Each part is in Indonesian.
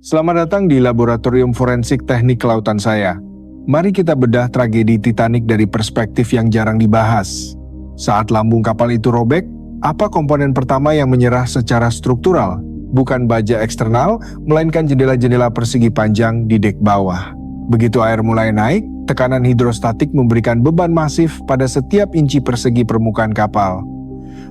Selamat datang di Laboratorium Forensik Teknik Kelautan saya. Mari kita bedah tragedi Titanic dari perspektif yang jarang dibahas. Saat lambung kapal itu robek, apa komponen pertama yang menyerah secara struktural? Bukan baja eksternal, melainkan jendela-jendela persegi panjang di dek bawah. Begitu air mulai naik, tekanan hidrostatik memberikan beban masif pada setiap inci persegi permukaan kapal.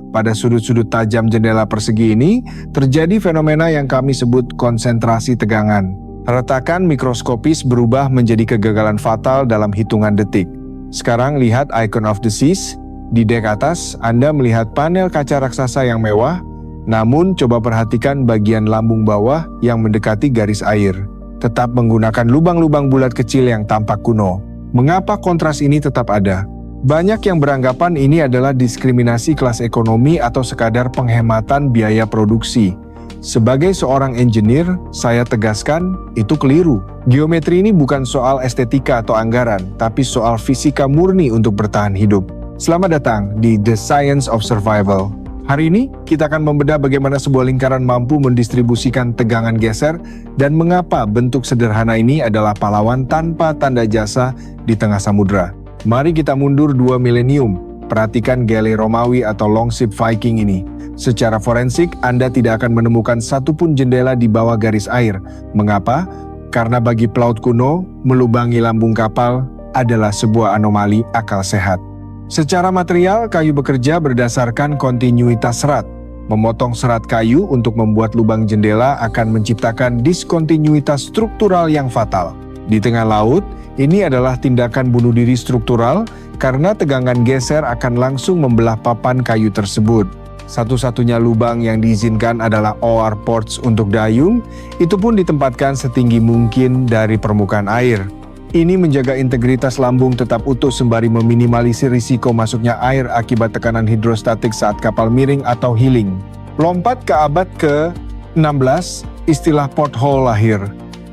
Pada sudut-sudut tajam jendela persegi ini, terjadi fenomena yang kami sebut konsentrasi tegangan. Retakan mikroskopis berubah menjadi kegagalan fatal dalam hitungan detik. Sekarang lihat icon of the seas. Di dek atas, Anda melihat panel kaca raksasa yang mewah, namun coba perhatikan bagian lambung bawah yang mendekati garis air. Tetap menggunakan lubang-lubang bulat kecil yang tampak kuno. Mengapa kontras ini tetap ada? Banyak yang beranggapan ini adalah diskriminasi kelas ekonomi atau sekadar penghematan biaya produksi. Sebagai seorang engineer, saya tegaskan itu keliru. Geometri ini bukan soal estetika atau anggaran, tapi soal fisika murni untuk bertahan hidup. Selamat datang di The Science of Survival. Hari ini, kita akan membedah bagaimana sebuah lingkaran mampu mendistribusikan tegangan geser dan mengapa bentuk sederhana ini adalah pahlawan tanpa tanda jasa di tengah samudera. Mari kita mundur 2 milenium. Perhatikan galley Romawi atau longship Viking ini. Secara forensik, Anda tidak akan menemukan satupun jendela di bawah garis air. Mengapa? Karena bagi pelaut kuno, melubangi lambung kapal adalah sebuah anomali akal sehat. Secara material, kayu bekerja berdasarkan kontinuitas serat. Memotong serat kayu untuk membuat lubang jendela akan menciptakan diskontinuitas struktural yang fatal. Di tengah laut, ini adalah tindakan bunuh diri struktural karena tegangan geser akan langsung membelah papan kayu tersebut. Satu-satunya lubang yang diizinkan adalah OR ports untuk dayung, itu pun ditempatkan setinggi mungkin dari permukaan air. Ini menjaga integritas lambung tetap utuh sembari meminimalisir risiko masuknya air akibat tekanan hidrostatik saat kapal miring atau heeling. Lompat ke abad ke-16, istilah porthole lahir.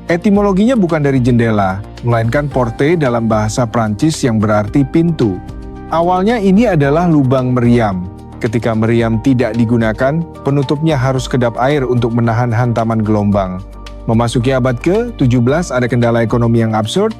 Etimologinya bukan dari jendela, melainkan porte dalam bahasa Prancis yang berarti pintu. Awalnya ini adalah lubang meriam. Ketika meriam tidak digunakan, penutupnya harus kedap air untuk menahan hantaman gelombang. Memasuki abad ke-17 ada kendala ekonomi yang absurd.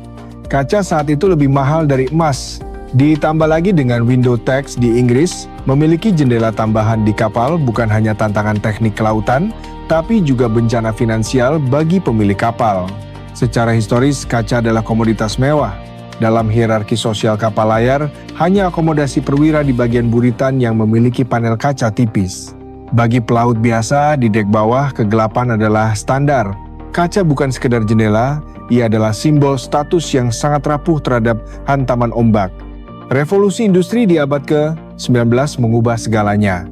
Kaca saat itu lebih mahal dari emas. Ditambah lagi dengan window tax di Inggris, memiliki jendela tambahan di kapal bukan hanya tantangan teknik kelautan, tapi juga bencana finansial bagi pemilik kapal. Secara historis, kaca adalah komoditas mewah. Dalam hierarki sosial kapal layar, hanya akomodasi perwira di bagian buritan yang memiliki panel kaca tipis. Bagi pelaut biasa, di dek bawah, kegelapan adalah standar. Kaca bukan sekedar jendela, ia adalah simbol status yang sangat rapuh terhadap hantaman ombak. Revolusi industri di abad ke-19 mengubah segalanya.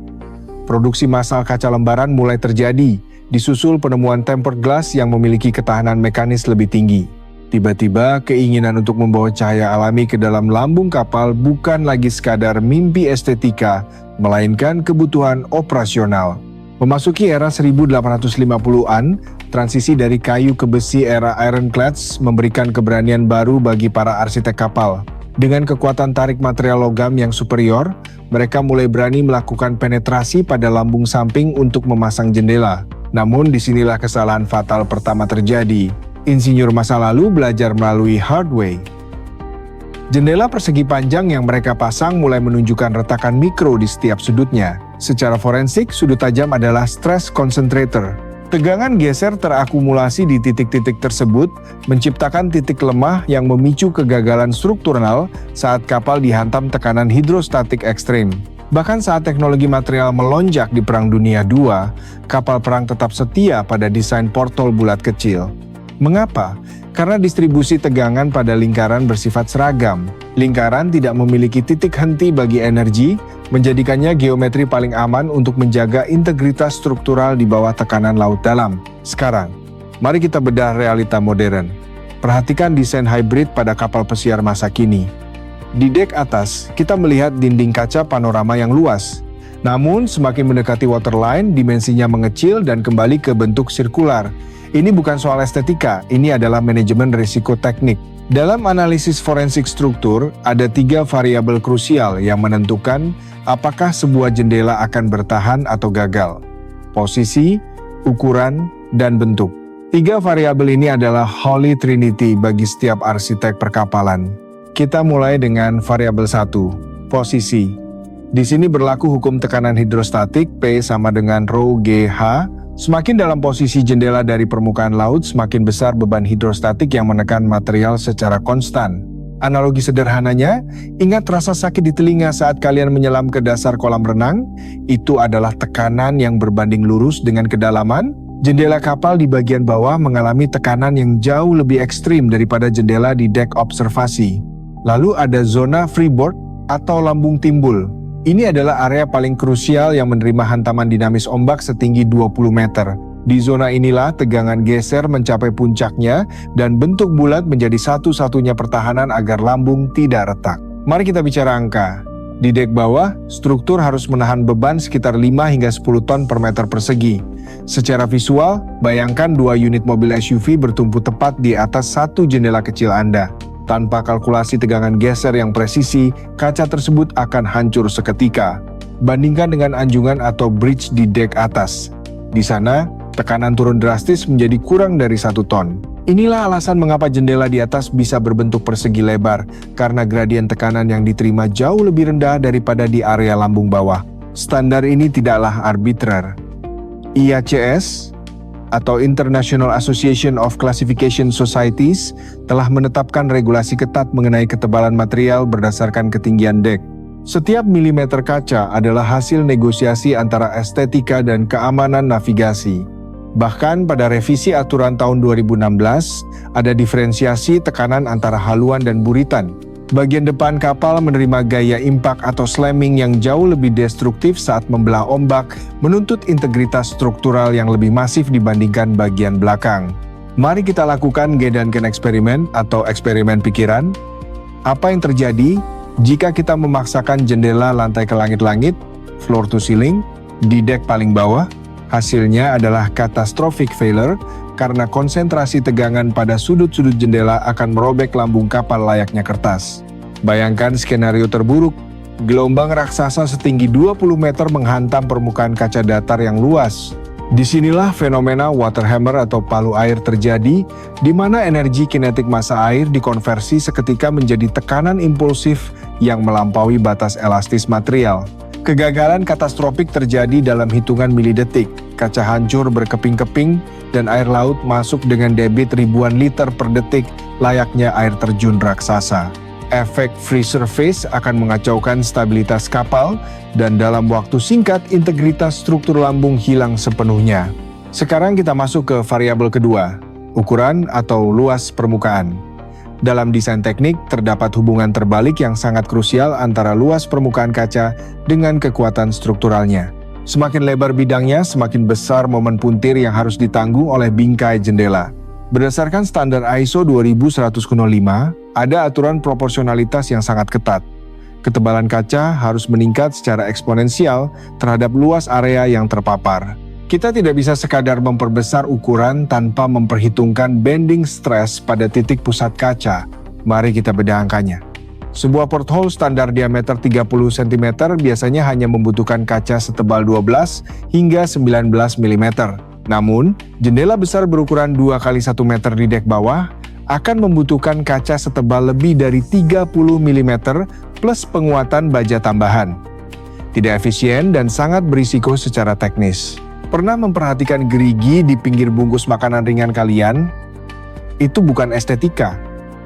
Produksi massal kaca lembaran mulai terjadi, disusul penemuan tempered glass yang memiliki ketahanan mekanis lebih tinggi. Tiba-tiba, keinginan untuk membawa cahaya alami ke dalam lambung kapal bukan lagi sekadar mimpi estetika, melainkan kebutuhan operasional. Memasuki era 1850-an, transisi dari kayu ke besi era ironclads memberikan keberanian baru bagi para arsitek kapal. Dengan kekuatan tarik material logam yang superior, mereka mulai berani melakukan penetrasi pada lambung samping untuk memasang jendela. Namun disinilah kesalahan fatal pertama terjadi. Insinyur masa lalu belajar melalui hard way. Jendela persegi panjang yang mereka pasang mulai menunjukkan retakan mikro di setiap sudutnya. Secara forensik, sudut tajam adalah stress concentrator. Tegangan geser terakumulasi di titik-titik tersebut, menciptakan titik lemah yang memicu kegagalan struktural saat kapal dihantam tekanan hidrostatik ekstrim. Bahkan saat teknologi material melonjak di Perang Dunia II, kapal perang tetap setia pada desain porthole bulat kecil. Mengapa? Karena distribusi tegangan pada lingkaran bersifat seragam. Lingkaran tidak memiliki titik henti bagi energi, menjadikannya geometri paling aman untuk menjaga integritas struktural di bawah tekanan laut dalam. Sekarang, mari kita bedah realita modern. Perhatikan desain hybrid pada kapal pesiar masa kini. Di dek atas, kita melihat dinding kaca panorama yang luas. Namun, semakin mendekati waterline, dimensinya mengecil dan kembali ke bentuk sirkular. Ini bukan soal estetika, ini adalah manajemen risiko teknik. Dalam analisis forensik struktur, ada 3 variabel krusial yang menentukan apakah sebuah jendela akan bertahan atau gagal. Posisi, ukuran, dan bentuk. Tiga variabel ini adalah Holy Trinity bagi setiap arsitek perkapalan. Kita mulai dengan variabel 1, posisi. Di sini berlaku hukum tekanan hidrostatik P sama dengan rho GH. Semakin dalam posisi jendela dari permukaan laut, semakin besar beban hidrostatik yang menekan material secara konstan. Analogi sederhananya, ingat rasa sakit di telinga saat kalian menyelam ke dasar kolam renang? Itu adalah tekanan yang berbanding lurus dengan kedalaman. Jendela kapal di bagian bawah mengalami tekanan yang jauh lebih ekstrim daripada jendela di dek observasi. Lalu ada zona freeboard atau lambung timbul. Ini adalah area paling krusial yang menerima hantaman dinamis ombak setinggi 20 meter. Di zona inilah tegangan geser mencapai puncaknya dan bentuk bulat menjadi satu-satunya pertahanan agar lambung tidak retak. Mari kita bicara angka. Di dek bawah, struktur harus menahan beban sekitar 5 hingga 10 ton per meter persegi. Secara visual, bayangkan 2 unit mobil SUV bertumpu tepat di atas satu jendela kecil Anda. Tanpa kalkulasi tegangan geser yang presisi, kaca tersebut akan hancur seketika. Bandingkan dengan anjungan atau bridge di dek atas. Di sana, tekanan turun drastis menjadi kurang dari 1 ton. Inilah alasan mengapa jendela di atas bisa berbentuk persegi lebar, karena gradien tekanan yang diterima jauh lebih rendah daripada di area lambung bawah. Standar ini tidaklah arbitrer. IACS atau International Association of Classification Societies telah menetapkan regulasi ketat mengenai ketebalan material berdasarkan ketinggian dek. Setiap milimeter kaca adalah hasil negosiasi antara estetika dan keamanan navigasi. Bahkan pada revisi aturan tahun 2016, ada diferensiasi tekanan antara haluan dan buritan. Bagian depan kapal menerima gaya impak atau slamming yang jauh lebih destruktif saat membelah ombak, menuntut integritas struktural yang lebih masif dibandingkan bagian belakang. Mari kita lakukan Gedanken eksperimen atau eksperimen pikiran. Apa yang terjadi jika kita memaksakan jendela lantai ke langit-langit, floor to ceiling, di dek paling bawah? Hasilnya adalah catastrophic failure karena konsentrasi tegangan pada sudut-sudut jendela akan merobek lambung kapal layaknya kertas. Bayangkan skenario terburuk, gelombang raksasa setinggi 20 meter menghantam permukaan kaca datar yang luas. Disinilah fenomena water hammer atau palu air terjadi, di mana energi kinetik massa air dikonversi seketika menjadi tekanan impulsif yang melampaui batas elastis material. Kegagalan katastrofik terjadi dalam hitungan milidetik, kaca hancur berkeping-keping, dan air laut masuk dengan debit ribuan liter per detik layaknya air terjun raksasa. Efek free surface akan mengacaukan stabilitas kapal, dan dalam waktu singkat integritas struktur lambung hilang sepenuhnya. Sekarang kita masuk ke variabel kedua, ukuran atau luas permukaan. Dalam desain teknik, terdapat hubungan terbalik yang sangat krusial antara luas permukaan kaca dengan kekuatan strukturalnya. Semakin lebar bidangnya, semakin besar momen puntir yang harus ditanggung oleh bingkai jendela. Berdasarkan standar ISO 2105, ada aturan proporsionalitas yang sangat ketat. Ketebalan kaca harus meningkat secara eksponensial terhadap luas area yang terpapar. Kita tidak bisa sekadar memperbesar ukuran tanpa memperhitungkan bending stress pada titik pusat kaca. Mari kita bedah angkanya. Sebuah porthole standar diameter 30 cm biasanya hanya membutuhkan kaca setebal 12 hingga 19 mm. Namun, jendela besar berukuran 2 x 1 meter di dek bawah akan membutuhkan kaca setebal lebih dari 30 mm plus penguatan baja tambahan. Tidak efisien dan sangat berisiko secara teknis. Pernah memperhatikan gerigi di pinggir bungkus makanan ringan kalian? Itu bukan estetika,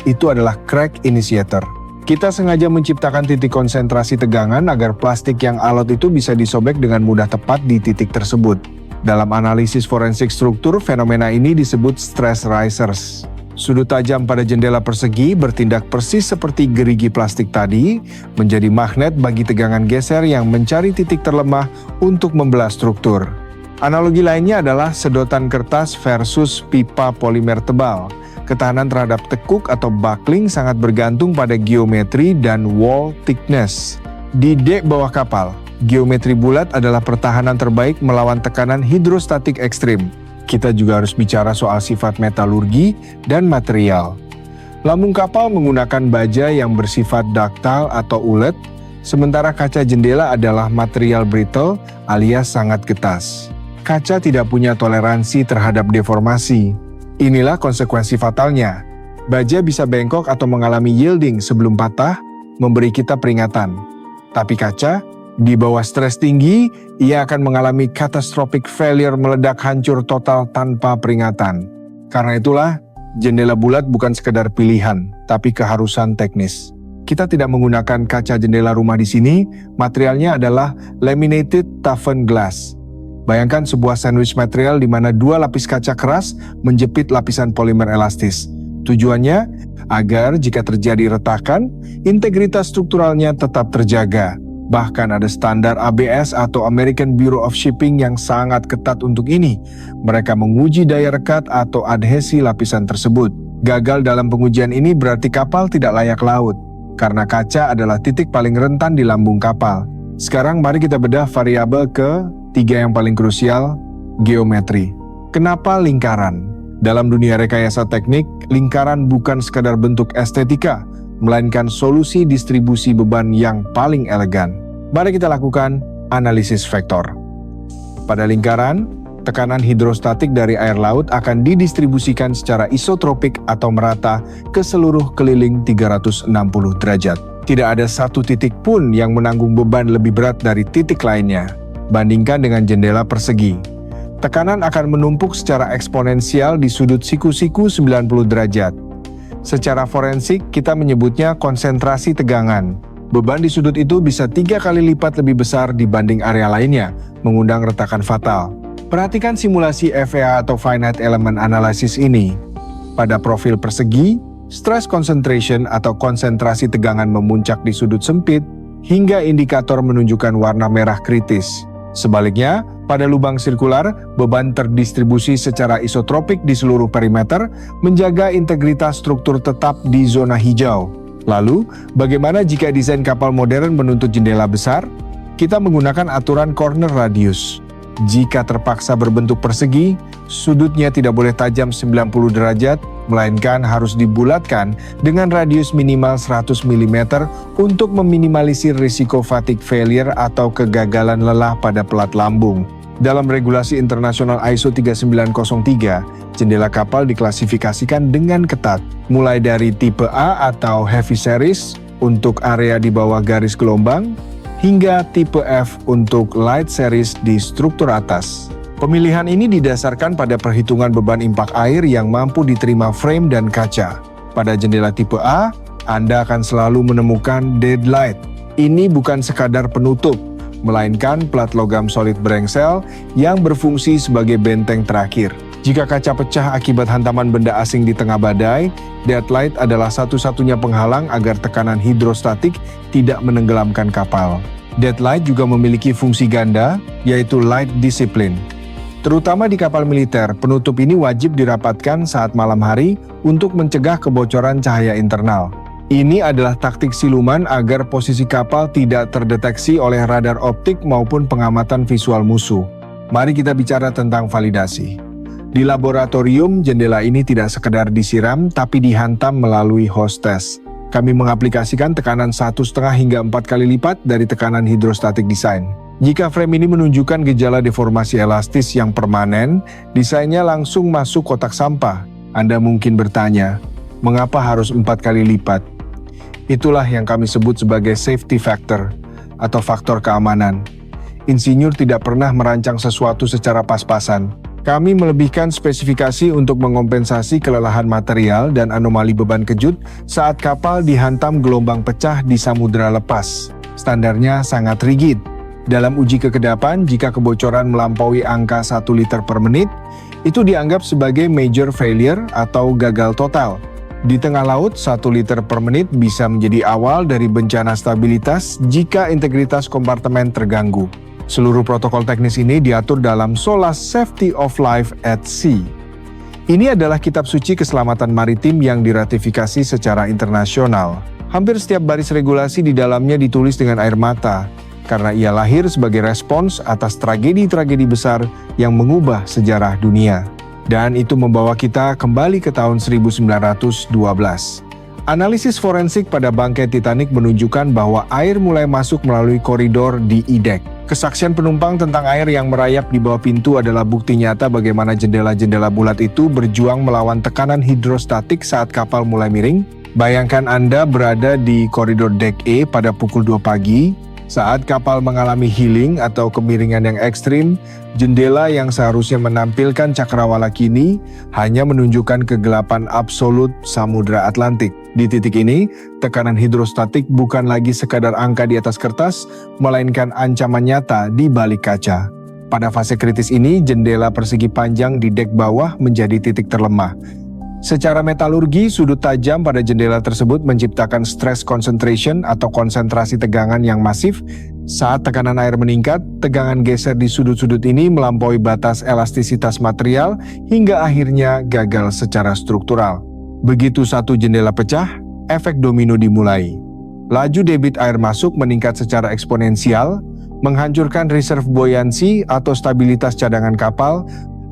itu adalah crack initiator. Kita sengaja menciptakan titik konsentrasi tegangan agar plastik yang alot itu bisa disobek dengan mudah tepat di titik tersebut. Dalam analisis forensik struktur, fenomena ini disebut stress risers. Sudut tajam pada jendela persegi bertindak persis seperti gerigi plastik tadi, menjadi magnet bagi tegangan geser yang mencari titik terlemah untuk membelah struktur. Analogi lainnya adalah sedotan kertas versus pipa polimer tebal. Ketahanan terhadap tekuk atau buckling sangat bergantung pada geometri dan wall thickness. Di dek bawah kapal, geometri bulat adalah pertahanan terbaik melawan tekanan hidrostatik ekstrim. Kita juga harus bicara soal sifat metalurgi dan material. Lambung kapal menggunakan baja yang bersifat ductile atau ulet, sementara kaca jendela adalah material brittle alias sangat getas. Kaca tidak punya toleransi terhadap deformasi. Inilah konsekuensi fatalnya. Baja bisa bengkok atau mengalami yielding sebelum patah, memberi kita peringatan. Tapi kaca, di bawah stres tinggi, ia akan mengalami catastrophic failure, meledak hancur total tanpa peringatan. Karena itulah, jendela bulat bukan sekedar pilihan, tapi keharusan teknis. Kita tidak menggunakan kaca jendela rumah di sini, materialnya adalah laminated toughened glass. Bayangkan sebuah sandwich material di mana dua lapis kaca keras menjepit lapisan polimer elastis. Tujuannya agar jika terjadi retakan, integritas strukturalnya tetap terjaga. Bahkan ada standar ABS atau American Bureau of Shipping yang sangat ketat untuk ini. Mereka menguji daya rekat atau adhesi lapisan tersebut. Gagal dalam pengujian ini berarti kapal tidak layak laut, karena kaca adalah titik paling rentan di lambung kapal. Sekarang mari kita bedah variabel ketiga yang paling krusial, geometri. Kenapa lingkaran? Dalam dunia rekayasa teknik, lingkaran bukan sekadar bentuk estetika, melainkan solusi distribusi beban yang paling elegan. Mari kita lakukan analisis vektor. Pada lingkaran, tekanan hidrostatik dari air laut akan didistribusikan secara isotropik atau merata ke seluruh keliling 360 derajat. Tidak ada satu titik pun yang menanggung beban lebih berat dari titik lainnya. Bandingkan dengan jendela persegi. Tekanan akan menumpuk secara eksponensial di sudut siku-siku 90 derajat. Secara forensik, kita menyebutnya konsentrasi tegangan. Beban di sudut itu bisa 3 kali lipat lebih besar dibanding area lainnya, mengundang retakan fatal. Perhatikan simulasi FEA atau Finite Element Analysis ini. Pada profil persegi, stress concentration atau konsentrasi tegangan memuncak di sudut sempit, hingga indikator menunjukkan warna merah kritis. Sebaliknya, pada lubang sirkular, beban terdistribusi secara isotropik di seluruh perimeter, menjaga integritas struktur tetap di zona hijau. Lalu, bagaimana jika desain kapal modern menuntut jendela besar? Kita menggunakan aturan corner radius. Jika terpaksa berbentuk persegi, sudutnya tidak boleh tajam 90 derajat, melainkan harus dibulatkan dengan radius minimal 100 mm untuk meminimalisir risiko fatigue failure atau kegagalan lelah pada pelat lambung. Dalam regulasi internasional ISO 3903, jendela kapal diklasifikasikan dengan ketat, mulai dari tipe A atau Heavy Series untuk area di bawah garis gelombang, hingga tipe F untuk Light Series di struktur atas. Pemilihan ini didasarkan pada perhitungan beban impak air yang mampu diterima frame dan kaca. Pada jendela tipe A, Anda akan selalu menemukan deadlight. Ini bukan sekadar penutup, melainkan plat logam solid brengsel yang berfungsi sebagai benteng terakhir. Jika kaca pecah akibat hantaman benda asing di tengah badai, deadlight adalah satu-satunya penghalang agar tekanan hidrostatik tidak menenggelamkan kapal. Deadlight juga memiliki fungsi ganda, yaitu light discipline. Terutama di kapal militer, penutup ini wajib dirapatkan saat malam hari untuk mencegah kebocoran cahaya internal. Ini adalah taktik siluman agar posisi kapal tidak terdeteksi oleh radar optik maupun pengamatan visual musuh. Mari kita bicara tentang validasi. Di laboratorium, jendela ini tidak sekedar disiram, tapi dihantam melalui hoses. Kami mengaplikasikan tekanan 1,5 hingga 4 kali lipat dari tekanan hidrostatik desain. Jika frame ini menunjukkan gejala deformasi elastis yang permanen, desainnya langsung masuk kotak sampah. Anda mungkin bertanya, mengapa harus 4 kali lipat? Itulah yang kami sebut sebagai safety factor atau faktor keamanan. Insinyur tidak pernah merancang sesuatu secara pas-pasan. Kami melebihkan spesifikasi untuk mengompensasi kelelahan material dan anomali beban kejut saat kapal dihantam gelombang pecah di samudera lepas. Standarnya sangat rigid. Dalam uji kekedapan, jika kebocoran melampaui angka 1 liter per menit, itu dianggap sebagai major failure atau gagal total. Di tengah laut, 1 liter per menit bisa menjadi awal dari bencana stabilitas jika integritas kompartemen terganggu. Seluruh protokol teknis ini diatur dalam SOLAS Safety of Life at Sea. Ini adalah kitab suci keselamatan maritim yang diratifikasi secara internasional. Hampir setiap baris regulasi di dalamnya ditulis dengan air mata, karena ia lahir sebagai respons atas tragedi-tragedi besar yang mengubah sejarah dunia. Dan itu membawa kita kembali ke tahun 1912. Analisis forensik pada bangkai Titanic menunjukkan bahwa air mulai masuk melalui koridor di E-deck. Kesaksian penumpang tentang air yang merayap di bawah pintu adalah bukti nyata bagaimana jendela-jendela bulat itu berjuang melawan tekanan hidrostatik saat kapal mulai miring. Bayangkan Anda berada di koridor deck E pada pukul 2 pagi, saat kapal mengalami heeling atau kemiringan yang ekstrim. Jendela yang seharusnya menampilkan cakrawala kini hanya menunjukkan kegelapan absolut Samudra Atlantik. Di titik ini, tekanan hidrostatik bukan lagi sekadar angka di atas kertas, melainkan ancaman nyata di balik kaca. Pada fase kritis ini, jendela persegi panjang di dek bawah menjadi titik terlemah. Secara metalurgi, sudut tajam pada jendela tersebut menciptakan stress concentration atau konsentrasi tegangan yang masif. Saat tekanan air meningkat, tegangan geser di sudut-sudut ini melampaui batas elastisitas material hingga akhirnya gagal secara struktural. Begitu satu jendela pecah, efek domino dimulai. Laju debit air masuk meningkat secara eksponensial, menghancurkan reserve buoyancy atau stabilitas cadangan kapal.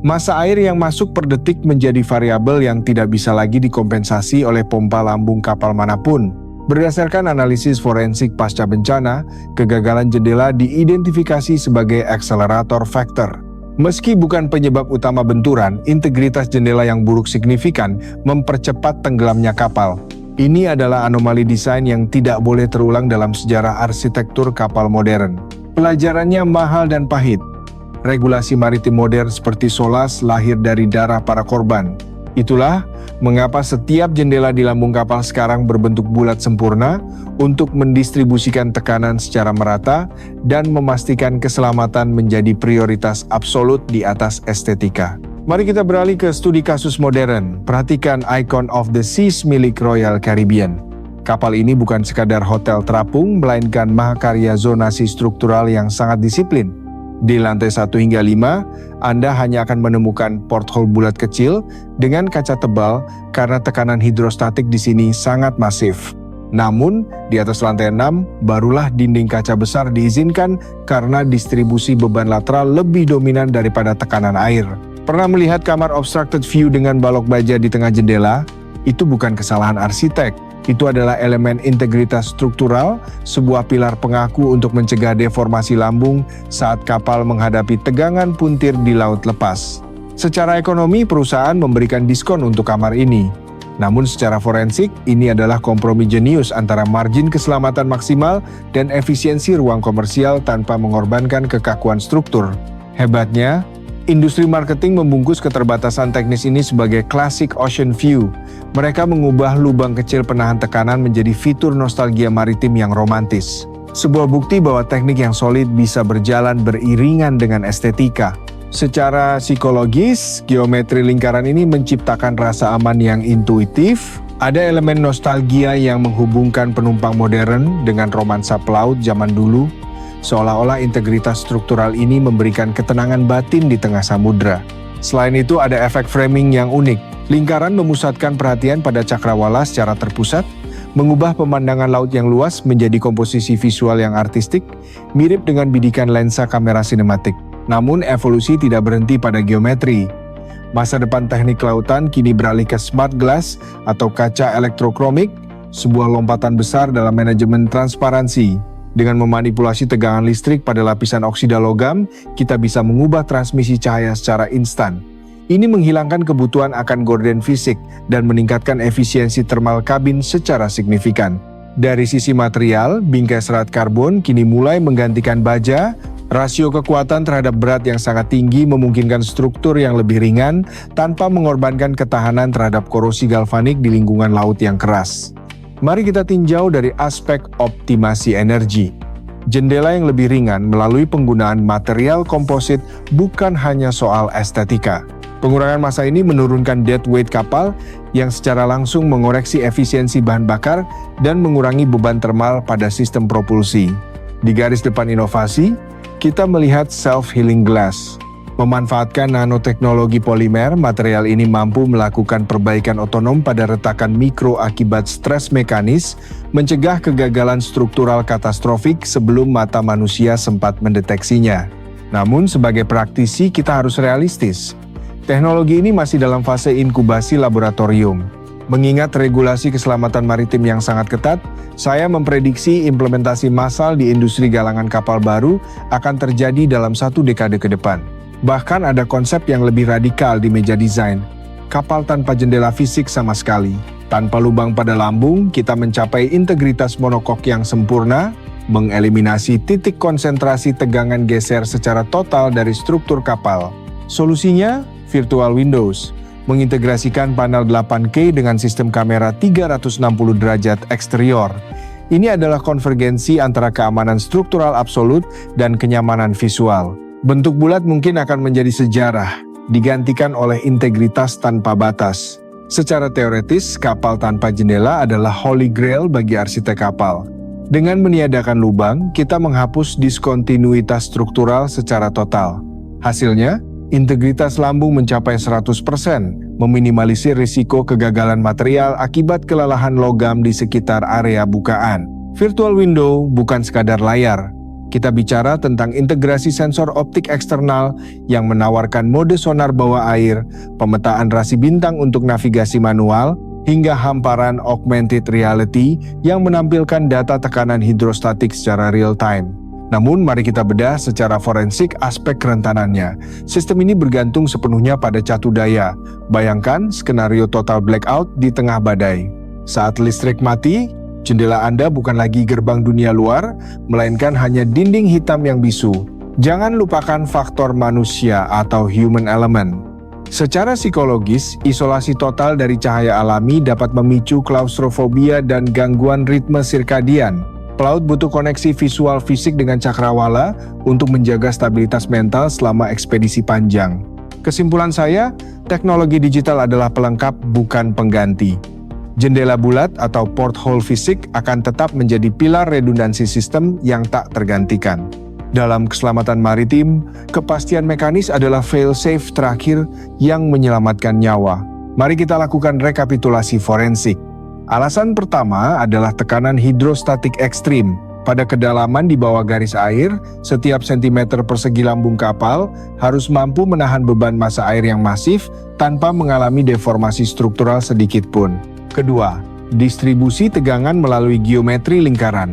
Massa air yang masuk per detik menjadi variabel yang tidak bisa lagi dikompensasi oleh pompa lambung kapal manapun. Berdasarkan analisis forensik pasca bencana, kegagalan jendela diidentifikasi sebagai accelerator factor. Meski bukan penyebab utama benturan, integritas jendela yang buruk signifikan mempercepat tenggelamnya kapal. Ini adalah anomali desain yang tidak boleh terulang dalam sejarah arsitektur kapal modern. Pelajarannya mahal dan pahit. Regulasi maritim modern seperti SOLAS lahir dari darah para korban. Itulah mengapa setiap jendela di lambung kapal sekarang berbentuk bulat sempurna untuk mendistribusikan tekanan secara merata dan memastikan keselamatan menjadi prioritas absolut di atas estetika. Mari kita beralih ke studi kasus modern. Perhatikan Icon of the Seas milik Royal Caribbean. Kapal ini bukan sekadar hotel terapung, melainkan mahakarya zonasi struktural yang sangat disiplin. Di lantai 1 hingga 5, Anda hanya akan menemukan porthole bulat kecil dengan kaca tebal karena tekanan hidrostatik di sini sangat masif. Namun, di atas lantai 6, barulah dinding kaca besar diizinkan karena distribusi beban lateral lebih dominan daripada tekanan air. Pernah melihat kamar obstructed view dengan balok baja di tengah jendela? Itu bukan kesalahan arsitek. Itu adalah elemen integritas struktural, sebuah pilar pengaku untuk mencegah deformasi lambung saat kapal menghadapi tegangan puntir di laut lepas. Secara ekonomi, perusahaan memberikan diskon untuk kamar ini. Namun secara forensik, ini adalah kompromi jenius antara margin keselamatan maksimal dan efisiensi ruang komersial tanpa mengorbankan kekakuan struktur. Hebatnya, industri marketing membungkus keterbatasan teknis ini sebagai classic ocean view. Mereka mengubah lubang kecil penahan tekanan menjadi fitur nostalgia maritim yang romantis. Sebuah bukti bahwa teknik yang solid bisa berjalan beriringan dengan estetika. Secara psikologis, geometri lingkaran ini menciptakan rasa aman yang intuitif. Ada elemen nostalgia yang menghubungkan penumpang modern dengan romansa pelaut zaman dulu. Seolah-olah integritas struktural ini memberikan ketenangan batin di tengah samudra. Selain itu, ada efek framing yang unik. Lingkaran memusatkan perhatian pada cakrawala secara terpusat, mengubah pemandangan laut yang luas menjadi komposisi visual yang artistik, mirip dengan bidikan lensa kamera sinematik. Namun, evolusi tidak berhenti pada geometri. Masa depan teknik kelautan kini beralih ke smart glass atau kaca elektrokromik, sebuah lompatan besar dalam manajemen transparansi. Dengan memanipulasi tegangan listrik pada lapisan oksida logam, kita bisa mengubah transmisi cahaya secara instan. Ini menghilangkan kebutuhan akan gorden fisik dan meningkatkan efisiensi thermal kabin secara signifikan. Dari sisi material, bingkai serat karbon kini mulai menggantikan baja. Rasio kekuatan terhadap berat yang sangat tinggi memungkinkan struktur yang lebih ringan tanpa mengorbankan ketahanan terhadap korosi galvanik di lingkungan laut yang keras. Mari kita tinjau dari aspek optimasi energi. Jendela yang lebih ringan melalui penggunaan material komposit bukan hanya soal estetika. Pengurangan massa ini menurunkan dead weight kapal yang secara langsung mengoreksi efisiensi bahan bakar dan mengurangi beban termal pada sistem propulsi. Di garis depan inovasi, kita melihat self-healing glass. Memanfaatkan nanoteknologi polimer, material ini mampu melakukan perbaikan otonom pada retakan mikro akibat stres mekanis, mencegah kegagalan struktural katastrofik sebelum mata manusia sempat mendeteksinya. Namun sebagai praktisi kita harus realistis. Teknologi ini masih dalam fase inkubasi laboratorium. Mengingat regulasi keselamatan maritim yang sangat ketat, saya memprediksi implementasi massal di industri galangan kapal baru akan terjadi dalam 1 dekade ke depan. Bahkan ada konsep yang lebih radikal di meja desain. Kapal tanpa jendela fisik sama sekali. Tanpa lubang pada lambung, kita mencapai integritas monokok yang sempurna, mengeliminasi titik konsentrasi tegangan geser secara total dari struktur kapal. Solusinya, virtual windows. Mengintegrasikan panel 8K dengan sistem kamera 360 derajat eksterior. Ini adalah konvergensi antara keamanan struktural absolut dan kenyamanan visual. Bentuk bulat mungkin akan menjadi sejarah, digantikan oleh integritas tanpa batas. Secara teoretis, kapal tanpa jendela adalah holy grail bagi arsitek kapal. Dengan meniadakan lubang, kita menghapus diskontinuitas struktural secara total. Hasilnya, integritas lambung mencapai 100%, meminimalisir risiko kegagalan material akibat kelelahan logam di sekitar area bukaan. Virtual window bukan sekadar layar. Kita bicara tentang integrasi sensor optik eksternal yang menawarkan mode sonar bawah air, pemetaan rasi bintang untuk navigasi manual, hingga hamparan augmented reality yang menampilkan data tekanan hidrostatik secara real-time. Namun, mari kita bedah secara forensik aspek kerentanannya. Sistem ini bergantung sepenuhnya pada catu daya. Bayangkan skenario total blackout di tengah badai. Saat listrik mati, jendela Anda bukan lagi gerbang dunia luar, melainkan hanya dinding hitam yang bisu. Jangan lupakan faktor manusia atau human element. Secara psikologis, isolasi total dari cahaya alami dapat memicu klaustrofobia dan gangguan ritme sirkadian. Pelaut butuh koneksi visual fisik dengan cakrawala untuk menjaga stabilitas mental selama ekspedisi panjang. Kesimpulan saya, teknologi digital adalah pelengkap bukan pengganti. Jendela bulat atau porthole fisik akan tetap menjadi pilar redundansi sistem yang tak tergantikan. Dalam keselamatan maritim, kepastian mekanis adalah fail-safe terakhir yang menyelamatkan nyawa. Mari kita lakukan rekapitulasi forensik. Alasan pertama adalah tekanan hidrostatik ekstrim. Pada kedalaman di bawah garis air, setiap sentimeter persegi lambung kapal harus mampu menahan beban massa air yang masif tanpa mengalami deformasi struktural sedikit pun. Kedua, distribusi tegangan melalui geometri lingkaran.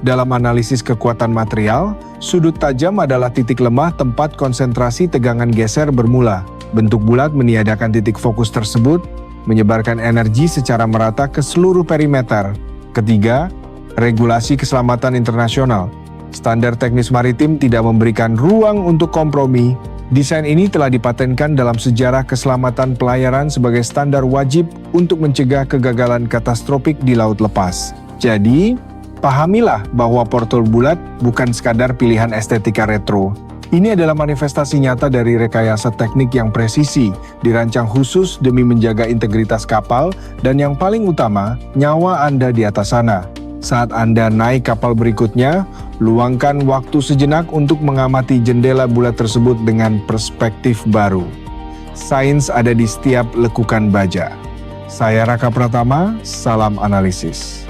Dalam analisis kekuatan material, sudut tajam adalah titik lemah tempat konsentrasi tegangan geser bermula. Bentuk bulat meniadakan titik fokus tersebut, menyebarkan energi secara merata ke seluruh perimeter. Ketiga, regulasi keselamatan internasional. Standar teknis maritim tidak memberikan ruang untuk kompromi. Desain ini telah dipatenkan dalam sejarah keselamatan pelayaran sebagai standar wajib untuk mencegah kegagalan katastrofik di laut lepas. Jadi, pahamilah bahwa porthole bulat bukan sekadar pilihan estetika retro. Ini adalah manifestasi nyata dari rekayasa teknik yang presisi, dirancang khusus demi menjaga integritas kapal, dan yang paling utama, nyawa Anda di atas sana. Saat Anda naik kapal berikutnya, luangkan waktu sejenak untuk mengamati jendela bulat tersebut dengan perspektif baru. Sains ada di setiap lekukan baja. Saya Raka Pratama, salam analisis.